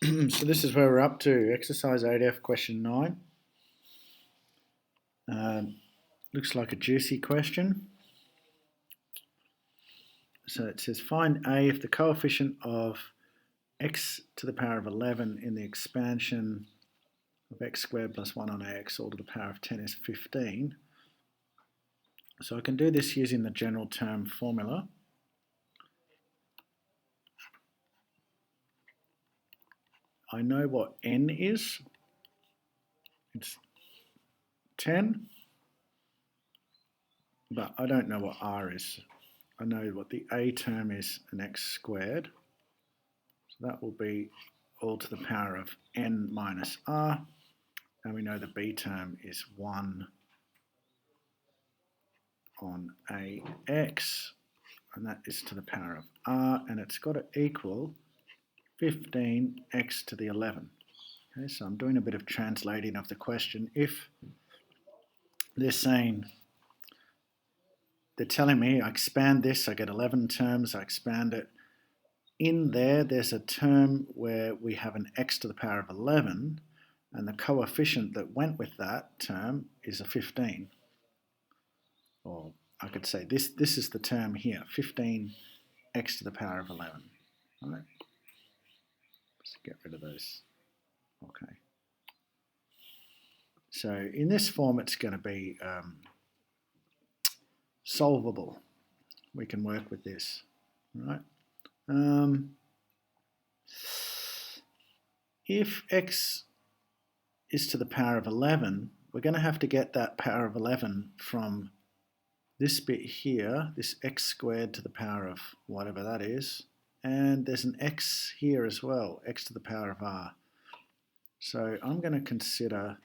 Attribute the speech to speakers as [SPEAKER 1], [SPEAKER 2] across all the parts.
[SPEAKER 1] So this is where we're up to, exercise 8F, question 9. Looks like a juicy question. So it says find A if the coefficient of x to the power of 11 in the expansion of x squared plus 1 on ax all to the power of 10 is 15. So I can do this using the general term formula. I know what n is. It's 10. But I don't know what r is. I know what the a term is, an x squared. So that will be all to the power of n minus r. And we know the b term is 1 on ax. And that is to the power of r. And it's got to equal 15x to the 11. Okay, so I'm doing a bit of translating of the question. If they're saying, they're telling me I expand this, I get 11 terms, I expand it. In there, there's a term where we have an x to the power of 11, and the coefficient that went with that term is a 15. Or I could say this is the term here, 15x to the power of 11. All right. Let's get rid of those. Okay. So in this form, it's going to be solvable. We can work with this. All right. If x is to the power of 11, we're going to have to get that power of 11 from this bit here, this x squared to the power of whatever that is, and there's an x here as well, x to the power of r. So I'm going to consider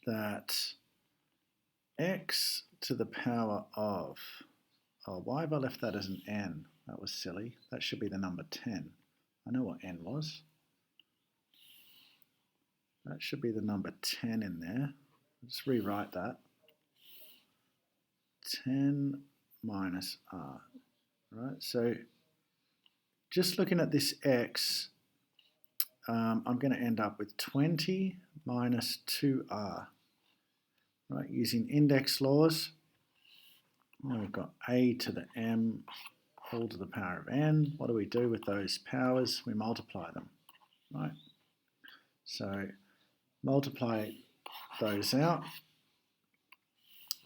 [SPEAKER 1] that x to the power of, oh, why have I left that as an n? That was silly. That should be the number 10. I know what n was. That should be the number 10 in there. Let's rewrite that. 10 minus r. Right, so just looking at this x, I'm going to end up with 20 minus 2r. Right, using index laws, now we've got a to the m all to the power of n. What do we do with those powers? We multiply them. Right, so multiply those out,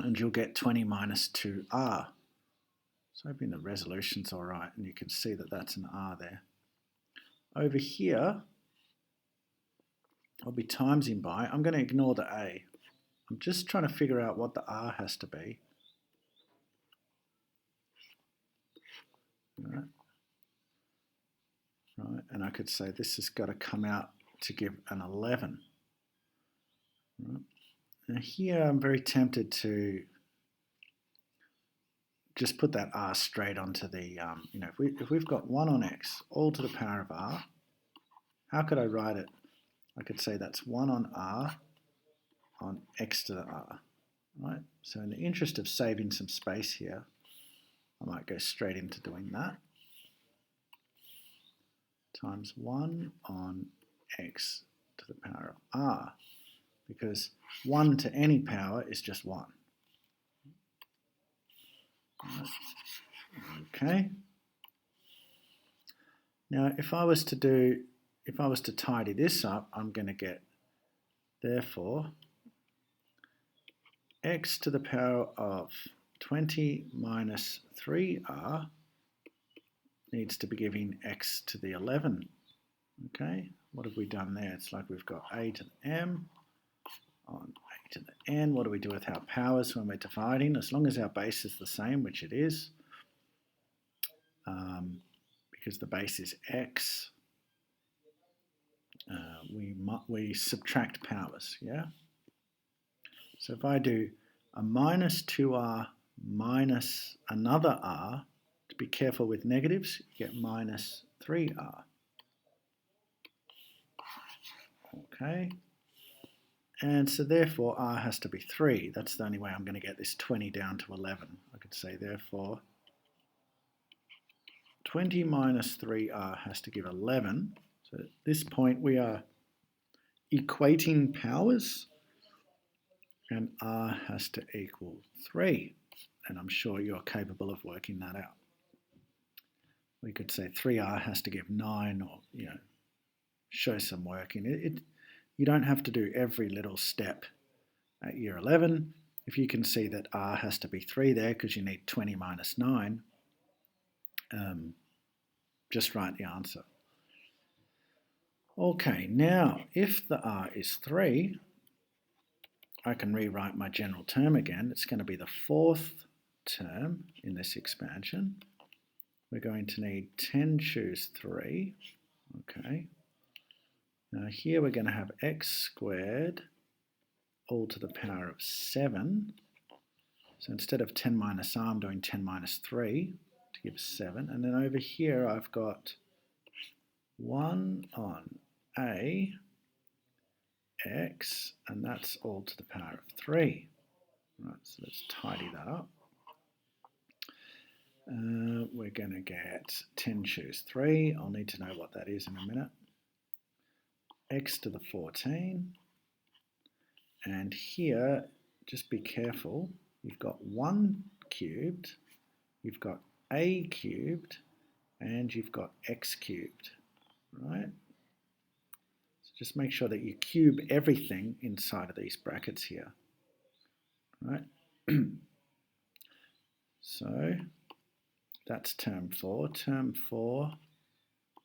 [SPEAKER 1] and you'll get 20 minus 2r. So hoping the resolution's all right, and you can see that that's an r there. Over here, I'll be timesing by. I'm going to ignore the a. I'm just trying to figure out what the r has to be. Right. Right, and I could say this has got to come out to give an 11. Right. Now here I'm very tempted to just put that r straight onto the, if we've got 1 on x all to the power of r, how could I write it? I could say that's 1 on r on x to the r. Right? So in the interest of saving some space here, I might go straight into doing that. Times 1 on x to the power of r, because 1 to any power is just 1. Okay. Now if I was to tidy this up, I'm going to get, therefore, x to the power of 20 minus 3r needs to be giving x to the 11. Okay, what have we done there? It's like we've got a to the m on a to the n. What do we do with our powers when we're dividing? As long as our base is the same, which it is, because the base is x, we subtract powers, yeah? So if I do a minus 2r minus another r, to be careful with negatives, you get minus 3r. Okay, and so therefore r has to be 3. That's the only way I'm going to get this 20 down to 11. I could say therefore 20 minus 3r has to give 11. So at this point we are equating powers, and r has to equal 3. And I'm sure you're capable of working that out. We could say 3r has to give 9, or show some working. You don't have to do every little step at year 11. If you can see that r has to be 3 there because you need 20 minus 9, just write the answer. Okay, now if the r is 3, I can rewrite my general term again. It's going to be the 4th term in this expansion. We're going to need 10 choose 3. Okay. Now here we're going to have x squared all to the power of 7. So instead of 10 minus r, I'm doing 10 minus 3 to give 7. And then over here I've got 1 on a x, and that's all to the power of 3. Right, so let's tidy that up. We're going to get 10 choose 3. I'll need to know what that is in a minute. X to the 14. And here, just be careful. You've got 1 cubed, you've got a cubed, and you've got x cubed, right? So just make sure that you cube everything inside of these brackets here, right? So that's term 4. Term 4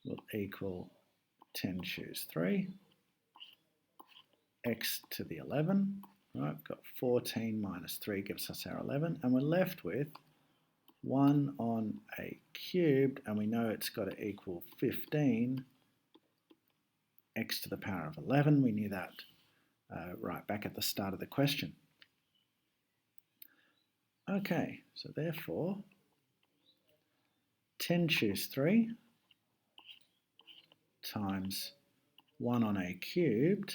[SPEAKER 1] will equal 10 choose 3, x to the 11, right? We've got 14 minus 3 gives us our 11, and we're left with 1 on a cubed, and we know it's got to equal 15, x to the power of 11. We knew that right back at the start of the question. Okay, so therefore 10 choose 3 times 1 on a cubed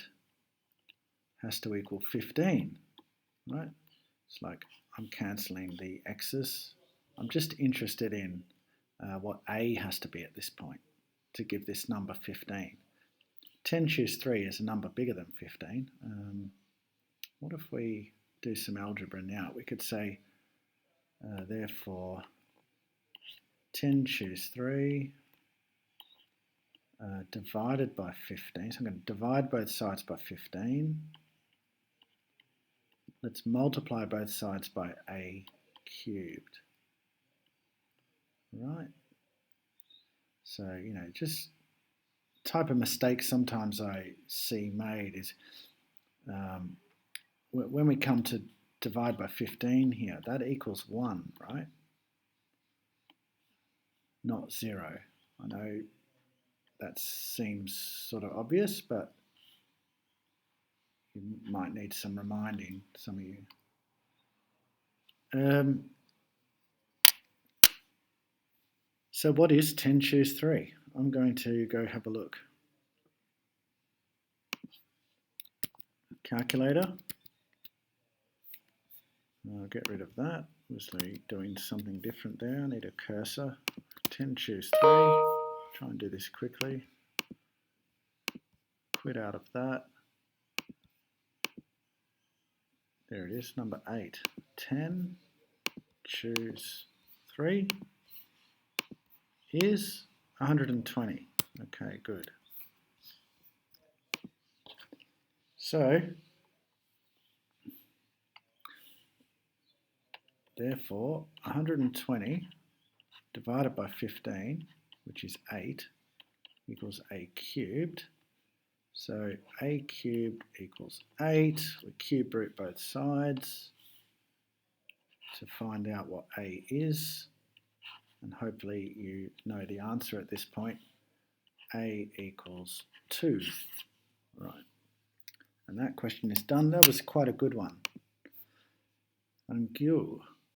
[SPEAKER 1] has to equal 15, right? It's like I'm cancelling the x's. I'm just interested in what a has to be at this point to give this number 15. 10 choose 3 is a number bigger than 15. What if we do some algebra now? We could say, therefore, 10 choose 3 divided by 15. So I'm going to divide both sides by 15. Let's multiply both sides by a cubed. Right? So, just type of mistake sometimes I see made is when we come to divide by 15 here, that equals 1, right? Not 0. I know that seems sort of obvious, but you might need some reminding, some of you. So what is 10 choose 3? I'm going to go have a look. Calculator. I'll get rid of that. Obviously doing something different there. I need a cursor. 10 choose 3. Try and do this quickly. Quit out of that. There it is, number 8. 10 choose 3 is 120. Okay, good. So, therefore, 120 divided by 15, which is 8, equals a cubed. So a cubed equals 8. We cube root both sides to find out what a is. And hopefully you know the answer at this point. A equals 2. Right. And that question is done. That was quite a good one. Thank you.